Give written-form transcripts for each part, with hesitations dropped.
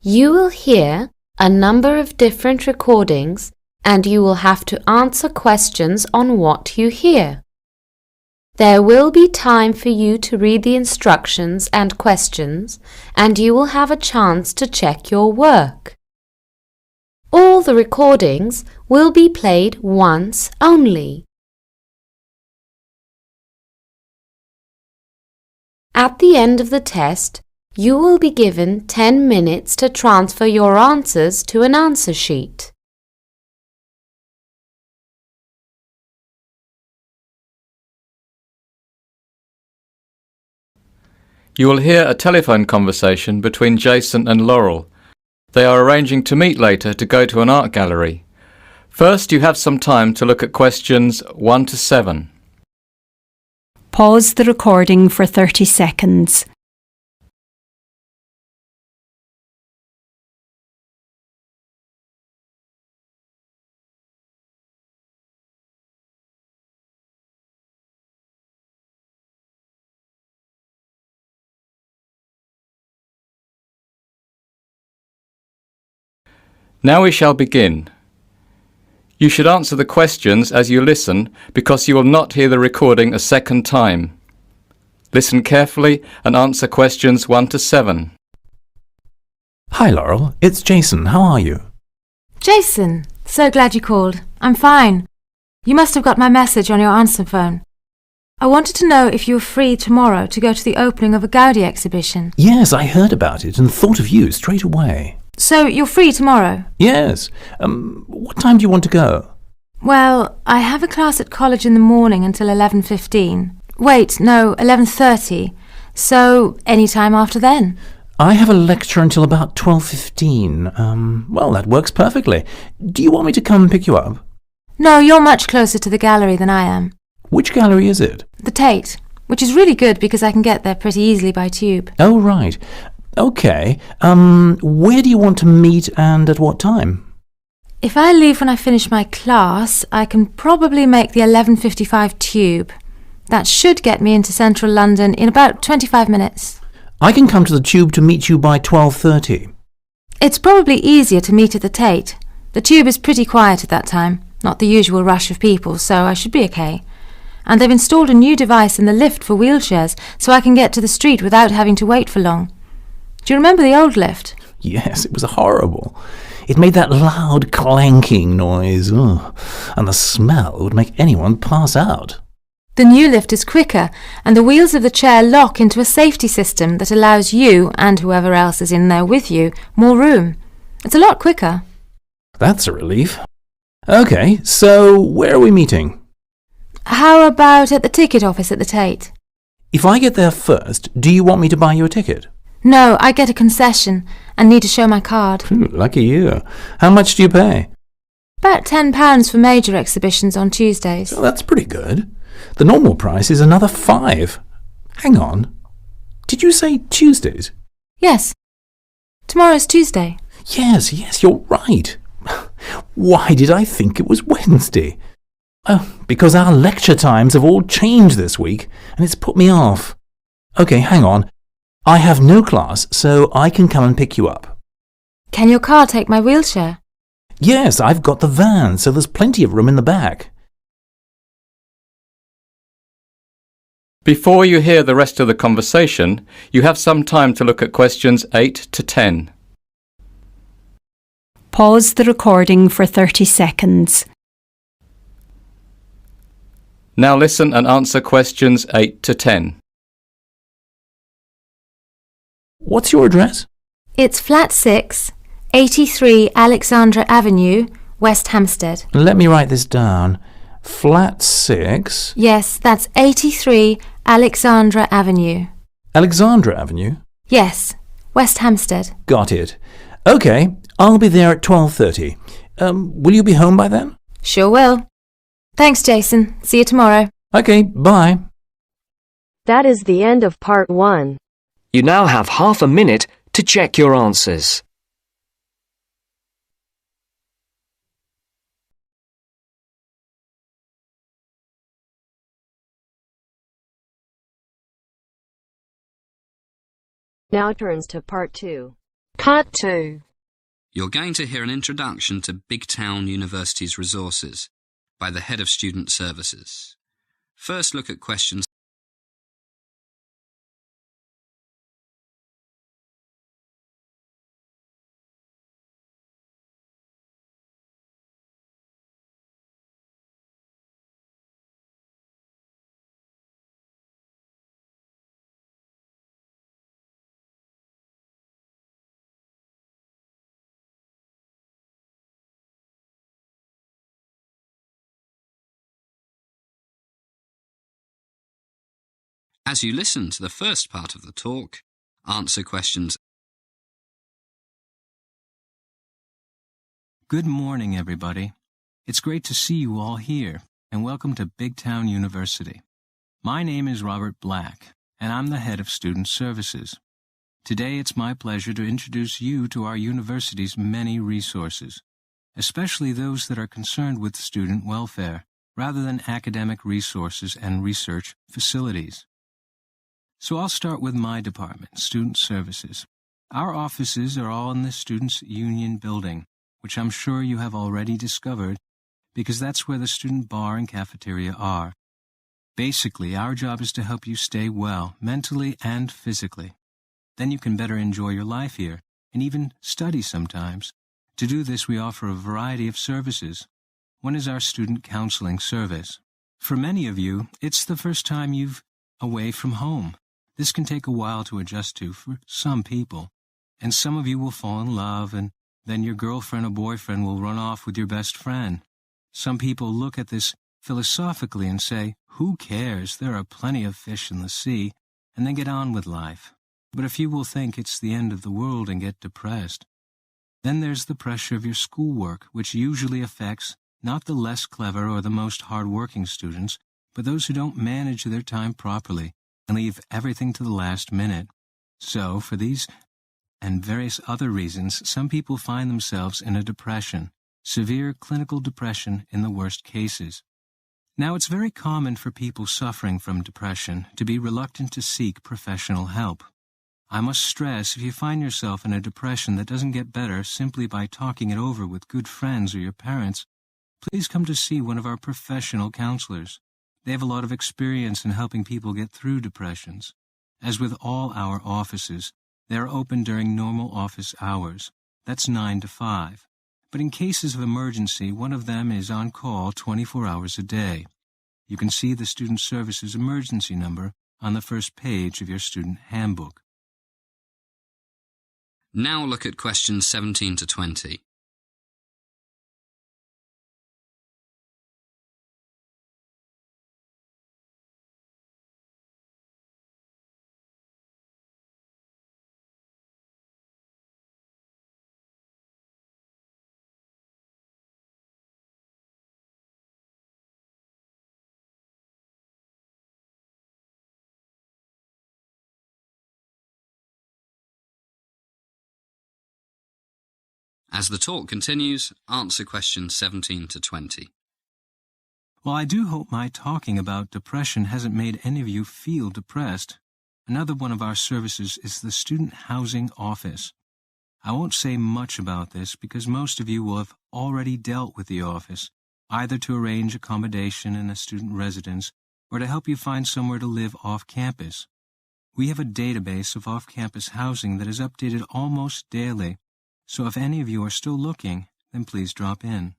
You will hear a number of different recordings and you will have to answer questions on what you hear. There will be time for you to read the instructions and questions, and you will have a chance to check your work. All the recordings will be played once only. At the end of the test, you will be given 10 minutes to transfer your answers to an answer sheet. You will hear a telephone conversation between Jason and Laurel. They are arranging to meet later to go to an art gallery. First, you have some time to look at questions 1 to 7. Pause the recording for 30 seconds. Now we shall begin. You should answer the questions as you listen because you will not hear the recording a second time. Listen carefully and answer questions 1 to 7. Hi Laurel, it's Jason. How are you? Jason, so glad you called. I'm fine. You must have got my message on your answer phone. I wanted to know if you were free tomorrow to go to the opening of a Gaudi exhibition. Yes, I heard about it and thought of you straight away. So you're free tomorrow? Yes. What time do you want to go? Well, I have a class at college in the morning until 11:15. Wait, no, 11:30. So any time after then. I have a lecture until about 12:15. Well, that works perfectly. Do you want me to come and pick you up? No, you're much closer to the gallery than I am. Which gallery is it? The Tate, which is really good because I can get there pretty easily by tube. Oh, right. Okay. Where do you want to meet and at what time? If I leave when I finish my class, I can probably make the 11:55 tube. That should get me into central London in about 25 minutes. I can come to the tube to meet you by 12:30. It's probably easier to meet at the Tate. The tube is pretty quiet at that time, not the usual rush of people, so I should be okay. And they've installed a new device in the lift for wheelchairs, so I can get to the street without having to wait for long. Do you remember the old lift? Yes, it was horrible. It made that loud clanking noise, and the smell would make anyone pass out. The new lift is quicker, and the wheels of the chair lock into a safety system that allows you, and whoever else is in there with you, more room. It's a lot quicker. That's a relief. Okay, so where are we meeting? How about at the ticket office at the Tate? If I get there first, do you want me to buy you a ticket? No, I get a concession and need to show my card. Lucky you. How much do you pay? About £10 for major exhibitions on Tuesdays. Oh, that's pretty good. The normal price is another £5. Hang on. Did you say Tuesdays? Yes. Tomorrow's Tuesday. Yes, you're right. Why did I think it was Wednesday? Oh, because our lecture times have all changed this week, and it's put me off. Okay, hang on. I have no class, so I can come and pick you up. Can your car take my wheelchair? Yes, I've got the van, so there's plenty of room in the back. Before you hear the rest of the conversation, you have some time to look at questions 8 to 10. Pause the recording for 30 seconds. Now listen and answer questions 8 to 10. What's your address? It's flat 6, 83 Alexandra Avenue, West Hampstead. Let me write this down. Flat 6... Yes, that's 83 Alexandra Avenue. Alexandra Avenue? Yes, West Hampstead. Got it. Okay, I'll be there at 12:30. Will you be home by then? Sure will. Thanks, Jason. See you tomorrow. Okay, bye. That is the end of part 1. You now have half a minute to check your answers. Now turns to part 2. Part 2. You're going to hear an introduction to Big Town University's resources by the Head of Student Services. First, look at questions. As you listen to the first part of the talk, answer questions. Good morning, everybody. It's great to see you all here, and welcome to Big Town University. My name is Robert Black, and I'm the Head of Student Services. Today, it's my pleasure to introduce you to our university's many resources, especially those that are concerned with student welfare, rather than academic resources and research facilities. So I'll start with my department, Student Services. Our offices are all in the Students' Union building, which I'm sure you have already discovered, because that's where the student bar and cafeteria are. Basically, our job is to help you stay well, mentally and physically. Then you can better enjoy your life here, and even study sometimes. To do this, we offer a variety of services. One is our student counseling service. For many of you, it's the first time you've away from home. This can take a while to adjust to for some people, and some of you will fall in love, and then your girlfriend or boyfriend will run off with your best friend. Some people look at this philosophically and say, who cares, there are plenty of fish in the sea, and then get on with life. But a few will think it's the end of the world and get depressed. Then there's the pressure of your schoolwork, which usually affects not the less clever or the most hard-working students, but those who don't manage their time properly and leave everything to the last minute. So, for these and various other reasons, some people find themselves in a depression, severe clinical depression in the worst cases. Now, it's very common for people suffering from depression to be reluctant to seek professional help. I must stress, if you find yourself in a depression that doesn't get better simply by talking it over with good friends or your parents, please come to see one of our professional counselors. They have a lot of experience in helping people get through depressions. As with all our offices, they are open during normal office hours. That's 9 to 5. But in cases of emergency, one of them is on call 24 hours a day. You can see the Student Services emergency number on the first page of your student handbook. Now look at questions 17 to 20. As the talk continues, answer questions 17 to 20. Well, I do hope my talking about depression hasn't made any of you feel depressed. Another one of our services is the Student Housing Office. I won't say much about this because most of you will have already dealt with the office, either to arrange accommodation in a student residence or to help you find somewhere to live off campus. We have a database of off-campus housing that is updated almost daily, so if any of you are still looking, then please drop in.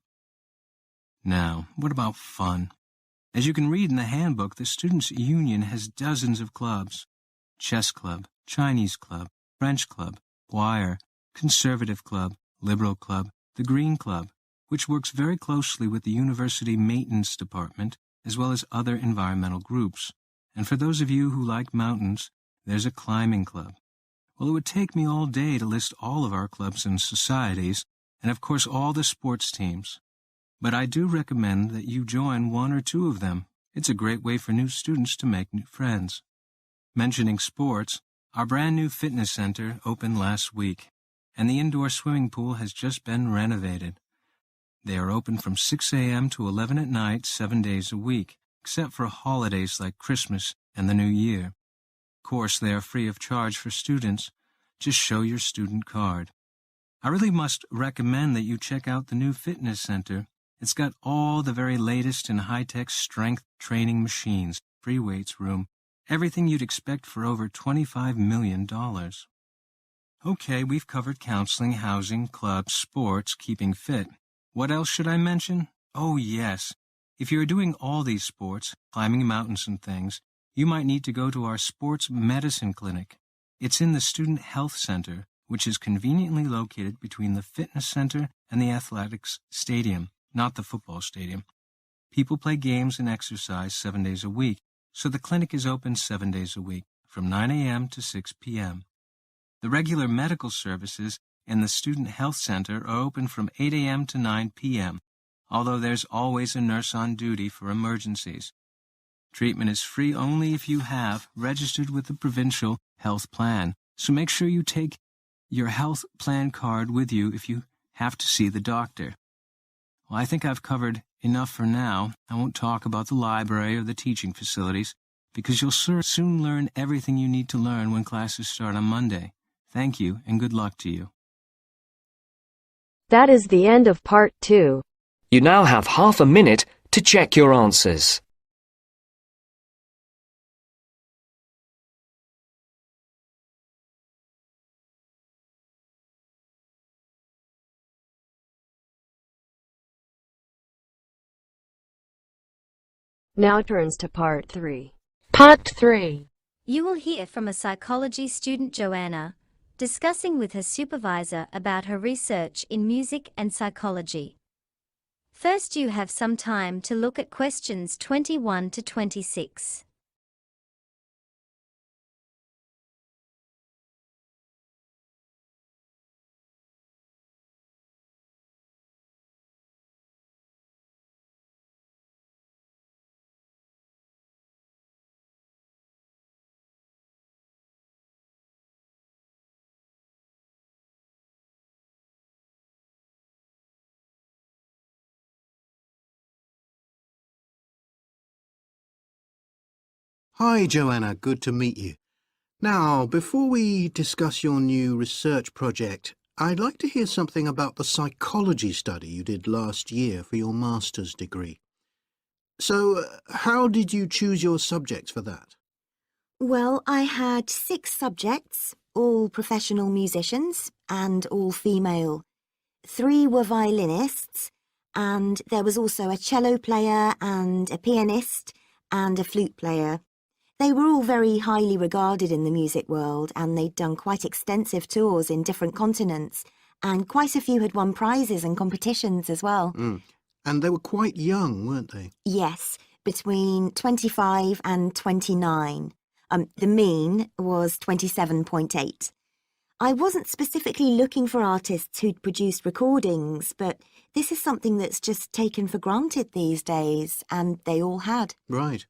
Now, what about fun? As you can read in the handbook, the Students' Union has dozens of clubs: chess club, Chinese club, French club, choir, conservative club, liberal club, the Green Club, which works very closely with the University Maintenance Department, as well as other environmental groups. And for those of you who like mountains, there's a climbing club. Well, it would take me all day to list all of our clubs and societies, and of course all the sports teams. But I do recommend that you join one or two of them. It's a great way for new students to make new friends. Mentioning sports, our brand new fitness center opened last week, and the indoor swimming pool has just been renovated. They are open from 6 a.m. to 11 at night, 7 days a week, except for holidays like Christmas and the New Year. Of course, they are free of charge for students. Just show your student card. I really must recommend that you check out the new fitness center. It's got all the very latest in high-tech strength training machines, free weights room, everything you'd expect for over $25 million. Okay, we've covered counseling, housing, clubs, sports, keeping fit. What else should I mention? Oh, yes. If you're doing all these sports, climbing mountains and things, you might need to go to our sports medicine clinic. It's in the Student Health Center, which is conveniently located between the fitness center and the athletics stadium, not the football stadium. People play games and exercise 7 days a week, so the clinic is open 7 days a week, from 9 a.m. to 6 p.m. The regular medical services in the Student Health Center are open from 8 a.m. to 9 p.m., although there's always a nurse on duty for emergencies. Treatment is free only if you have registered with the provincial health plan, so make sure you take your health plan card with you if you have to see the doctor. Well, I think I've covered enough for now. I won't talk about the library or the teaching facilities, because you'll soon learn everything you need to learn when classes start on Monday. Thank you, and good luck to you. That is the end of part 2. You now have half a minute to check your answers. Now turns to part 3. Part 3. You will hear from a psychology student, Joanna, discussing with her supervisor about her research in music and psychology. First, you have some time to look at questions 21 to 26. Hi, Joanna. Good to meet you. Now, before we discuss your new research project, I'd like to hear something about the psychology study you did last year for your master's degree. So, how did you choose your subjects for that? Well, I had 6 subjects, all professional musicians and all female. 3 were violinists, and there was also a cello player and a pianist and a flute player. They were all very highly regarded in the music world, and they'd done quite extensive tours in different continents, and quite a few had won prizes and competitions as well. And they were quite young, weren't they? Yes, between 25 and 29. The mean was 27.8. I wasn't specifically looking for artists who'd produced recordings, but this is something that's just taken for granted these days, and they all had. Right.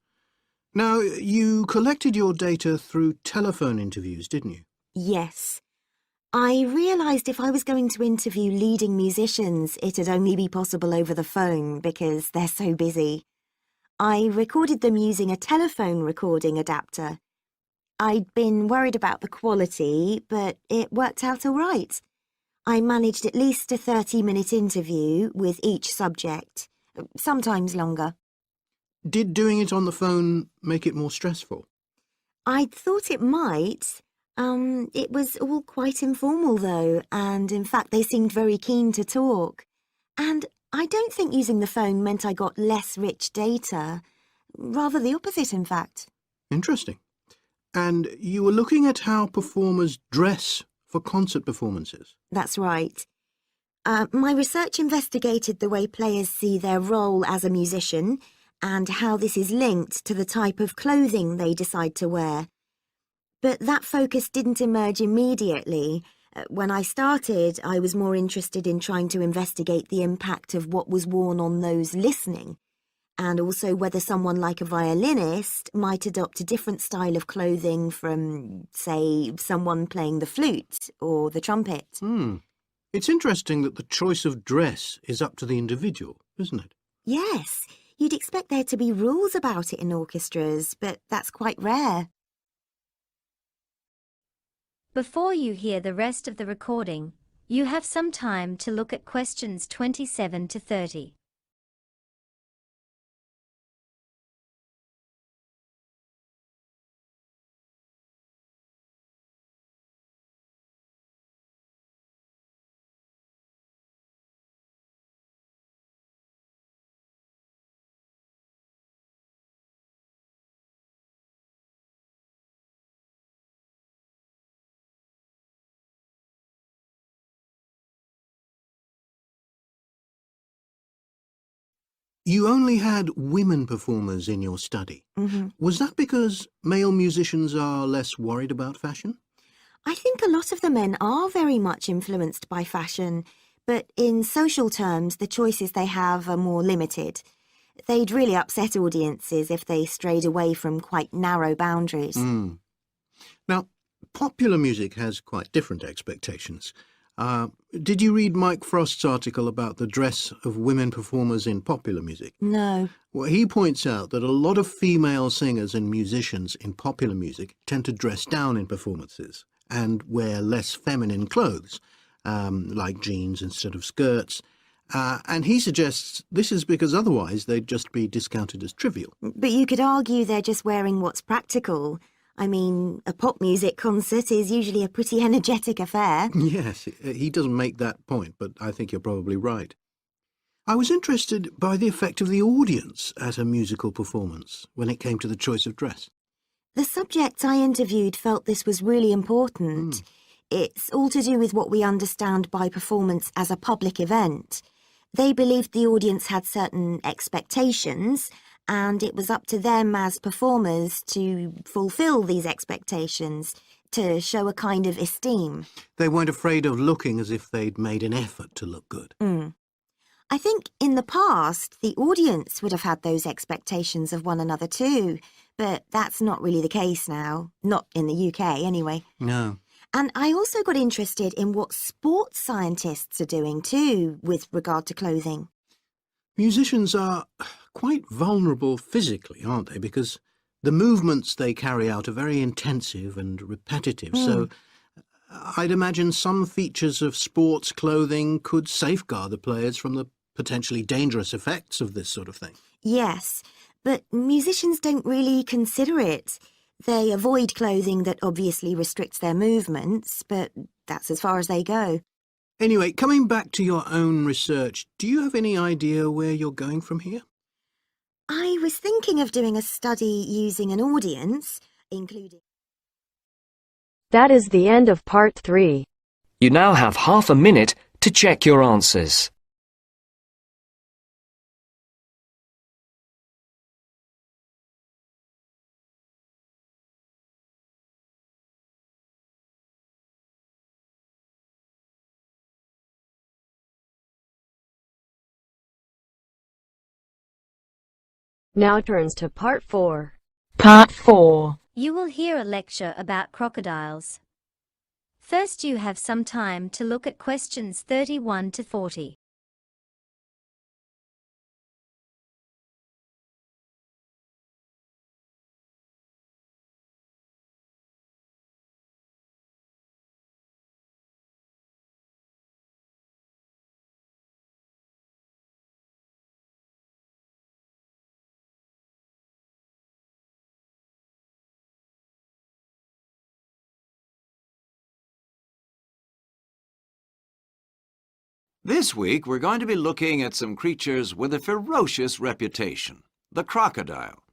Now, you collected your data through telephone interviews, didn't you? Yes. I realised if I was going to interview leading musicians, it'd only be possible over the phone because they're so busy. I recorded them using a telephone recording adapter. I'd been worried about the quality, but it worked out all right. I managed at least a 30-minute interview with each subject, sometimes longer. Did doing it on the phone make it more stressful? I'd thought it might. It was all quite informal, though, and in fact they seemed very keen to talk. And I don't think using the phone meant I got less rich data. Rather the opposite, in fact. Interesting. And you were looking at how performers dress for concert performances? That's right. My research investigated the way players see their role as a musician and how this is linked to the type of clothing they decide to wear. But that focus didn't emerge immediately. When I started, I was more interested in trying to investigate the impact of what was worn on those listening, and also whether someone like a violinist might adopt a different style of clothing from, say, someone playing the flute or the trumpet. It's interesting that the choice of dress is up to the individual, isn't it? Yes. You'd expect there to be rules about it in orchestras, but that's quite rare. Before you hear the rest of the recording, You have some time to look at questions 27 to 30. You only had women performers in your study. Was that because male musicians are less worried about fashion? I think a lot of the men are very much influenced by fashion, but in social terms, the choices they have are more limited. They'd really upset audiences if they strayed away from quite narrow boundaries. Now, popular music has quite different expectations. Did you read Mike Frost's article about the dress of women performers in popular music? No. Well, he points out that a lot of female singers and musicians in popular music tend to dress down in performances and wear less feminine clothes, like jeans instead of skirts. And he suggests this is because otherwise they'd just be discounted as trivial. But you could argue they're just wearing what's practical. I mean, a pop music concert is usually a pretty energetic affair. Yes, he doesn't make that point, but I think you're probably right. I was interested by the effect of the audience at a musical performance when it came to the choice of dress. The subjects I interviewed felt this was really important. It's all to do with what we understand by performance as a public event. They believed the audience had certain expectations, and it was up to them as performers to fulfill these expectations, to show a kind of esteem. They weren't afraid of looking as if they'd made an effort to look good. I think in the past, the audience would have had those expectations of one another too, but that's not really the case now. Not in the UK, anyway. No. And I also got interested in what sports scientists are doing too, with regard to clothing. Musicians are quite vulnerable physically, aren't they? Because the movements they carry out are very intensive and repetitive, so I'd imagine some features of sports clothing could safeguard the players from the potentially dangerous effects of this sort of thing. Yes, but musicians don't really consider it. They avoid clothing that obviously restricts their movements, but that's as far as they go. Anyway, coming back to your own research, do you have any idea where you're going from here? I was thinking of doing a study using an audience, including... That is the end of part 3. You now have half a minute to check your answers. Now turns to part 4. Part 4. You will hear a lecture about crocodiles. First, you have some time to look at questions 31 to 40. This week, we're going to be looking at some creatures with a ferocious reputation, the crocodile.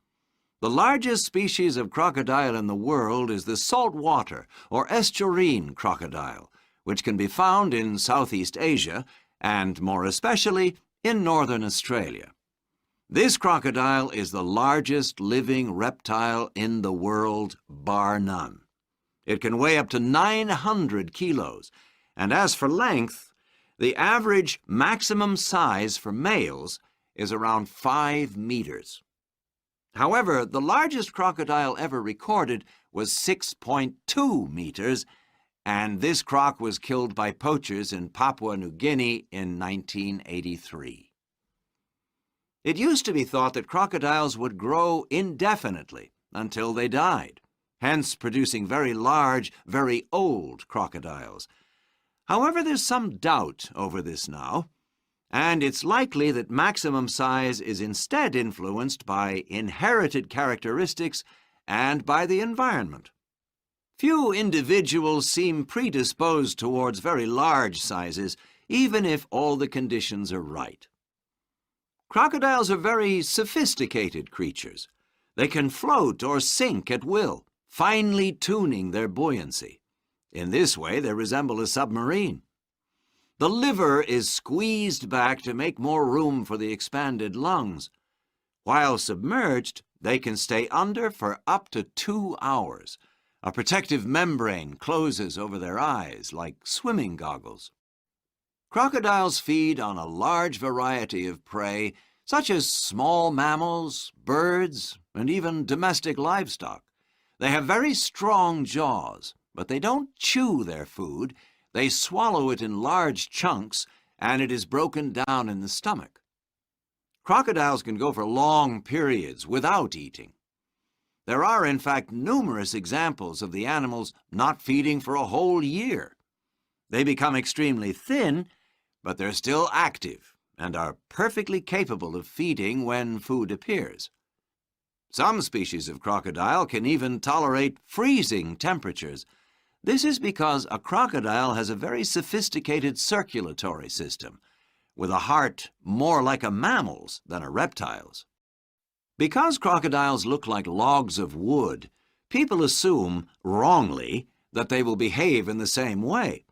The largest species of crocodile in the world is the saltwater or estuarine crocodile, which can be found in Southeast Asia and, more especially, in northern Australia. This crocodile is the largest living reptile in the world, bar none. It can weigh up to 900 kilos, and as for length, the average maximum size for males is around 5 meters. However, the largest crocodile ever recorded was 6.2 meters, and this croc was killed by poachers in Papua New Guinea in 1983. It used to be thought that crocodiles would grow indefinitely until they died, hence producing very large, very old crocodiles. However, there's some doubt over this now, and it's likely that maximum size is instead influenced by inherited characteristics and by the environment. Few individuals seem predisposed towards very large sizes, even if all the conditions are right. Crocodiles are very sophisticated creatures. They can float or sink at will, finely tuning their buoyancy. In this way, they resemble a submarine. The liver is squeezed back to make more room for the expanded lungs. While submerged, they can stay under for up to 2 hours. A protective membrane closes over their eyes like swimming goggles. Crocodiles feed on a large variety of prey, such as small mammals, birds, and even domestic livestock. They have very strong jaws, but they don't chew their food. They swallow it in large chunks, and it is broken down in the stomach. Crocodiles can go for long periods without eating. There are, in fact, numerous examples of the animals not feeding for a whole year. They become extremely thin, but they're still active and are perfectly capable of feeding when food appears. Some species of crocodile can even tolerate freezing temperatures. This is because a crocodile has a very sophisticated circulatory system, with a heart more like a mammal's than a reptile's. Because crocodiles look like logs of wood, people assume, wrongly, that they will behave in the same way.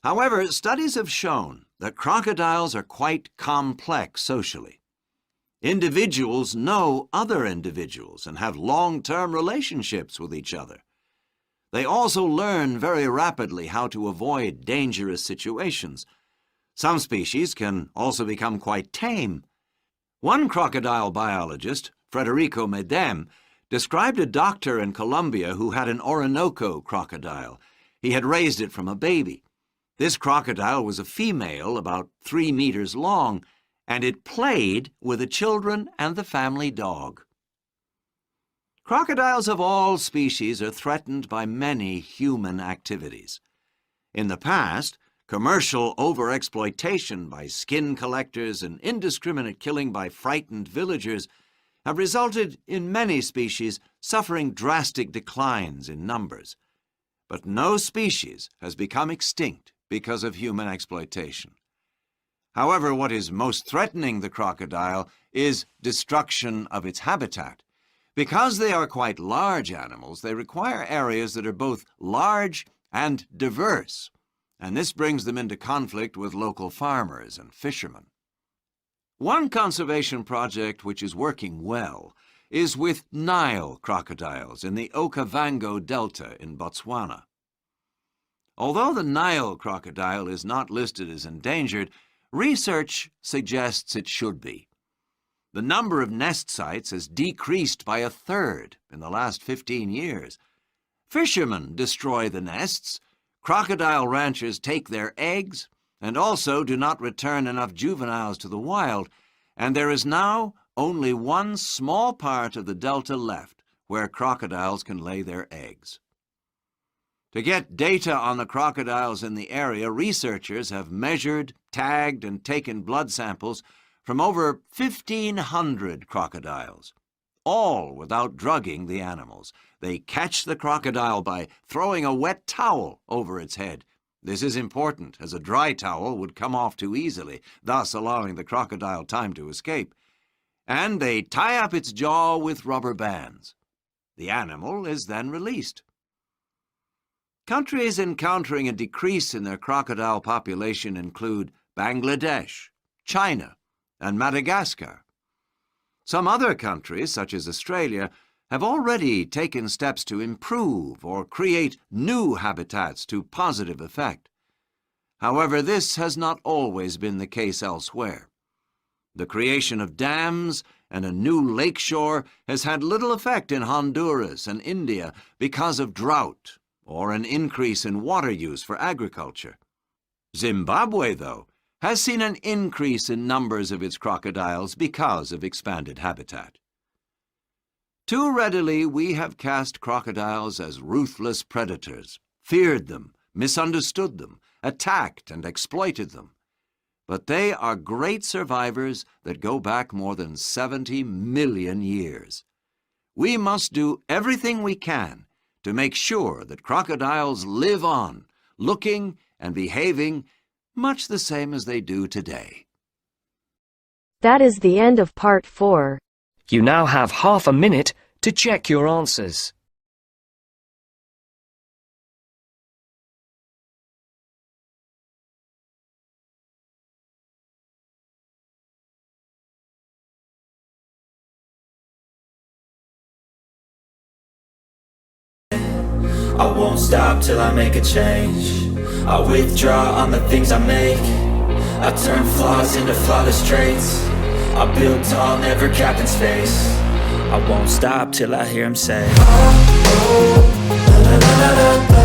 However, studies have shown that crocodiles are quite complex socially. Individuals know other individuals and have long-term relationships with each other. They also learn very rapidly how to avoid dangerous situations. Some species can also become quite tame. One crocodile biologist, Federico Medem, described a doctor in Colombia who had an Orinoco crocodile. He had raised it from a baby. This crocodile was a female about 3 meters long, and it played with the children and the family dog. Crocodiles of all species are threatened by many human activities. In the past, commercial overexploitation by skin collectors and indiscriminate killing by frightened villagers have resulted in many species suffering drastic declines in numbers. But no species has become extinct because of human exploitation. However, what is most threatening the crocodile is destruction of its habitat. Because they are quite large animals, they require areas that are both large and diverse, and this brings them into conflict with local farmers and fishermen. One conservation project which is working well is with Nile crocodiles in the Okavango Delta in Botswana. Although the Nile crocodile is not listed as endangered, research suggests it should be. The number of nest sites has decreased by 1/3 in the last 15 years. Fishermen destroy the nests, crocodile ranchers take their eggs, and also do not return enough juveniles to the wild, and there is now only one small part of the delta left where crocodiles can lay their eggs. To get data on the crocodiles in the area, researchers have measured, tagged, and taken blood samples from over 1,500 crocodiles, all without drugging the animals. They catch the crocodile by throwing a wet towel over its head. This is important, as a dry towel would come off too easily, thus allowing the crocodile time to escape. And they tie up its jaw with rubber bands. The animal is then released. Countries encountering a decrease in their crocodile population include Bangladesh, China, and Madagascar. Some other countries, such as Australia, have already taken steps to improve or create new habitats to positive effect. However, this has not always been the case elsewhere. The creation of dams and a new lakeshore has had little effect in Honduras and India because of drought or an increase in water use for agriculture. Zimbabwe, though, has seen an increase in numbers of its crocodiles because of expanded habitat. Too readily we have cast crocodiles as ruthless predators, feared them, misunderstood them, attacked and exploited them. But they are great survivors that go back more than 70 million years. We must do everything we can to make sure that crocodiles live on, looking and behaving much the same as they do today. That is the end of part 4. You now have half a minute to check your answers. I won't stop till I make a change. I withdraw on the things I make. I turn flaws into flawless traits. I build tall, never capped in space. I won't stop till I hear him say, oh, oh, la la la la la.